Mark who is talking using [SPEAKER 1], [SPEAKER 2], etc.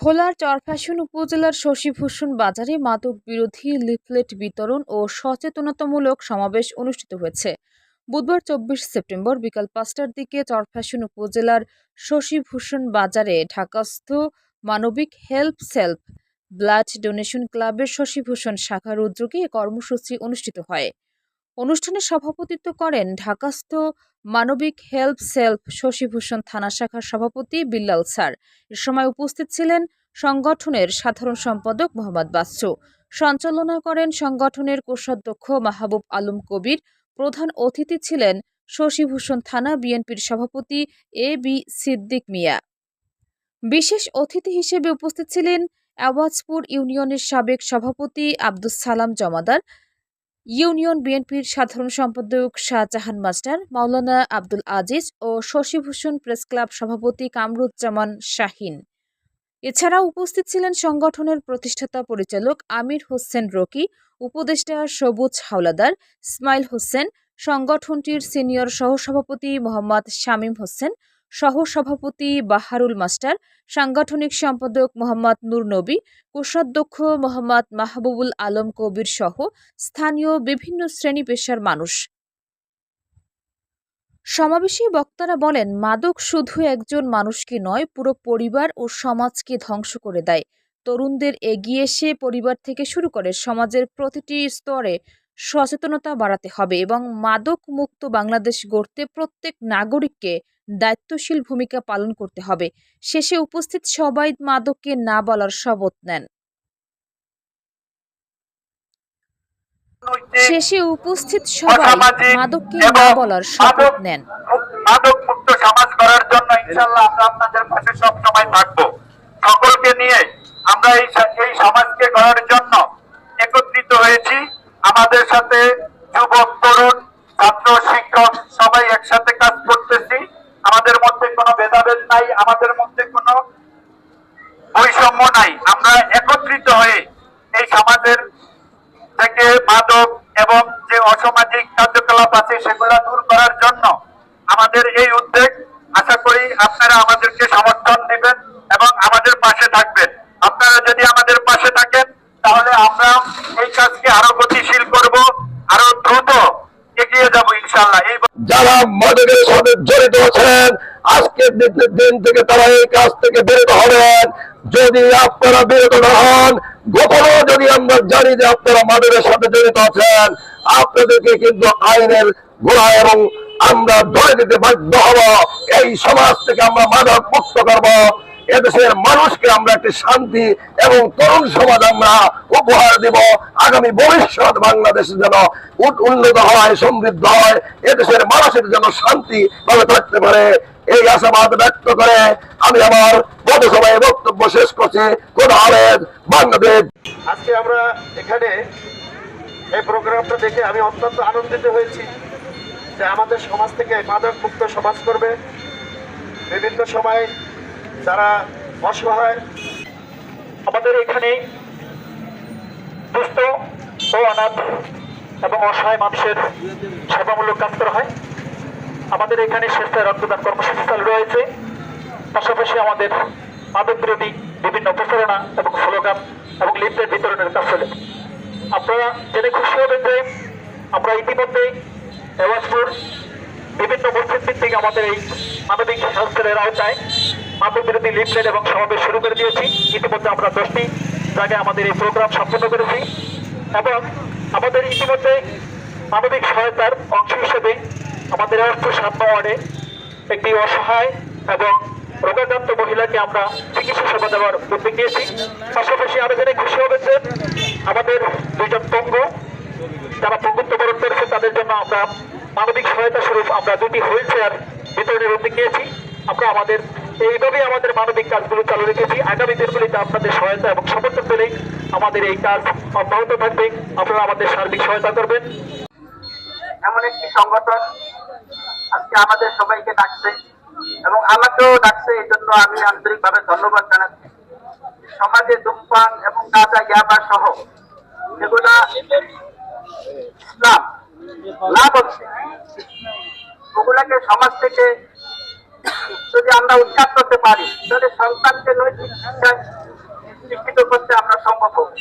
[SPEAKER 1] ভোলার চরফ্যাশন উপজেলার শশীভূষণ বাজারে মাদক বিরোধী লিফলেট বিতরণ ও সচেতনতামূলক সমাবেশ অনুষ্ঠিত হয়েছে। বুধবার 24 সেপ্টেম্বর বিকাল 5টার দিকে চরফ্যাশন উপজেলার শশীভূষণ বাজারে ঢাকাস্থ মানবিক হেল্প সেলফ ব্লাড ডোনেশন ক্লাবের শশীভূষণ শাখার উদ্যোগে এ কর্মসূচি অনুষ্ঠিত হয়। অনুষ্ঠানে সভাপতিত্ব করেন ঢাকাস্থ মানবিক হেল্প সেলফ শশীভূষণ থানা শাখার সভাপতি বিল্লাল স্যার। এ সময় উপস্থিত ছিলেন সংগঠনের সাধারণ সম্পাদক মোহাম্মদ বাচ্চু। সঞ্চালনা করেন সংগঠনের কোষাধ্যক্ষ মাহবুব আলম কবির। প্রধান অতিথি ছিলেন শশীভূষণ থানা বিএনপির সভাপতি এ বি সিদ্দিক মিয়া। বিশেষ অতিথি হিসেবে উপস্থিত ছিলেন আওয়াজপুর ইউনিয়নের সাবেক সভাপতি আব্দুস সালাম জমাদার, ইউনিয়ন বিএনপির সাধারণ সম্পাদক শাহজাহান মাস্টার, মাওলানা আব্দুল আজিজ ও শশীভূষণ প্রেস ক্লাব সভাপতি কামরুজ্জামান শাহিন। এছাড়াও উপস্থিত ছিলেন সংগঠনের প্রতিষ্ঠাতা পরিচালক আমির হোসেন রকি, উপদেষ্টা সবুজ হাওলাদার, ইসমাইল হোসেন, সংগঠনটির সিনিয়র সহসভাপতি মোহাম্মদ শামীম হোসেন, সহসভাপতি বাহারুল মাস্টার, সাংগঠনিক সম্পাদক মোহাম্মদ নূর নবী, কোষাধ্যক্ষ মোহাম্মদ মাহবুবুল আলম কবির সহ স্থানীয় বিভিন্ন শ্রেণী পেশার মানুষ। সমাবেশে বক্তারা বলেন, মাদক শুধু একজন মানুষকে নয়, পুরো পরিবার ও সমাজকে ধ্বংস করে দেয়। তরুণদের এগিয়ে এসে পরিবার থেকে শুরু করে সমাজের প্রতিটি স্তরে সচেতনতা বাড়াতে হবে এবং মাদক মুক্ত বাংলাদেশ গড়তে প্রত্যেক নাগরিককে দায়িত্বশীল ভূমিকা পালন করতে হবে। শেষে উপস্থিত সবাই মাদককে না বলার শপথ নেন।
[SPEAKER 2] মাদক মুক্ত সমাজ করার জন্য ইনশাআল্লাহ আমরা আপনাদের পাশে সব সময় থাকবো। সকলকে নিয়ে আমরা এই সমাজকে গড়ার জন্য একত্রিত হয়েছি। আমাদের সাথে যুবক, তরুণ, ছাত্র, শিক্ষক সবাই একসাথে কাজ করতেছি। আমাদের মধ্যে কোনো ভেদাভেদ নাই, আমাদের মধ্যে কোনো বৈষম্য নাই। আমরা একত্রিত হয়ে এই সমাজের থেকে মাদক এবং যে অসামাজিক কার্যকলাপ আছে সেগুলো দূর করার জন্য আমাদের এই উদ্যোগ। আশা করি আপনারা আমাদেরকে সমর্থন দিবেন এবং আমাদের পাশে থাকবেন। আপনারা যদি আমাদের পাশে থাকেন তাহলে আমরা এই কাজকে আরো গতিশীল করব, আরো দ্রুত এগিয়ে যাব ইনশাআল্লাহ।
[SPEAKER 3] যারা মাদকের সাথে জড়িত আছেন আজকের দিন থেকে তারা এই কাজ থেকে বিরত হবেন। যদি আপনারা বিরত না হন, গোপনও যদি আমরা জানি যে আপনারা মাদকের সাথে জড়িত আছেন, আপনাদেরকে কিন্তু আইনের গোড়ায় এবং আমরা ধরে দিতে বাধ্য হব। এই সমাজ থেকে আমরা মাদক মুক্ত করব। এদেশের মানুষকে আমরা একটি শান্তি এবং তরুণ সমাজ আমরা উপহার দিব। আগামী ভবিষ্যৎ বাংলাদেশের যেন উন্নত হয়, সমৃদ্ধ হয়, এদেশের মানুষের যেন শান্তি ভাবে থাকতে পারে, এই আশাবাদ ব্যক্ত করে আমি আমার পথসভায় বক্তব্য শেষ করছি। খোদা হাফেজ, বাংলাদেশ।
[SPEAKER 4] আজকে আমরা এখানে এই প্রোগ্রামটা দেখে আমি অত্যন্ত আনন্দিত হয়েছি যে আমাদের সমাজ থেকে মাদক মুক্ত সমাজ করবে। বিভিন্ন সময় যারা অসহায়, আমাদের এখানে দুস্থ ও অনাথ এবং অসহায় মানুষের সেবামূলক কাজ করা হয়। আমাদের এখানে স্বেচ্ছায় রক্তদান কর্মসূচি চালু রয়েছে। পাশাপাশি আমাদের মাদক বিরোধী বিভিন্ন প্রচারণা এবং স্লোগান এবং লিফলেট বিতরণের কাজ চলে। আপনারা জেনে খুশি হবেন যে আমরা ইতিমধ্যে আওয়াজপুর বিভিন্ন মসজিদ ভিত্তিক আমাদের এই মানবিক হেলথ সেলের আওতায় মাদক বিরোধী লিফলেট এবং সমাবেশ শুরু করে দিয়েছি। ইতিমধ্যে আমরা 10টি জায়গায় আমাদের এই প্রোগ্রাম সম্পন্ন করেছি এবং আমাদের ইতিমধ্যে মানবিক সহায়তার অংশ হিসেবে আমাদের আওয়াজপুর 7 নং ওয়ার্ডে একটি অসহায় এবং রোগাক্রান্ত মহিলাকে আমরা চিকিৎসা সেবা দেওয়ার উদ্যোগ নিয়েছি। পাশাপাশি আরো জেনে খুশি হবেন যে আমাদের 2জন পঙ্গু যারা পঙ্গুত্ব বরণ করেছে তাদের জন্য আমরা মানবিক সহায়তা স্বরূপ আমরা 2টি হুইল চেয়ার বিতরণের উদ্যোগ নিয়েছি। আমরা এইভাবেই আমাদের মানবিক কাজগুলো চালু রেখেছি। আগামী দিনগুলিতে আপনাদের সহায়তা এবং সমর্থন পেলে আমাদের এই কাজ অব্যাহত থাকবে। আপনারা আমাদের সার্বিক সহায়তা করবেন।
[SPEAKER 2] এমন একটি সংগঠন আজকে আমাদের সবাইকে ডাকছে এবং আমাকেও ডাকছে, এই জন্য আমি আন্তরিকভাবে ধন্যবাদ জানাচ্ছি। সমাজে ধূমপান এবং গাঁজা, ইয়াবা সহ যেগুলা ইসলাম লাভ হচ্ছে, ওগুলাকে সমাজ থেকে যদি আমরা উৎখাত করতে পারি তাহলে সন্তানকে নৈতিক শিক্ষায় শিক্ষিত করতে আমরা সম্ভব হবে।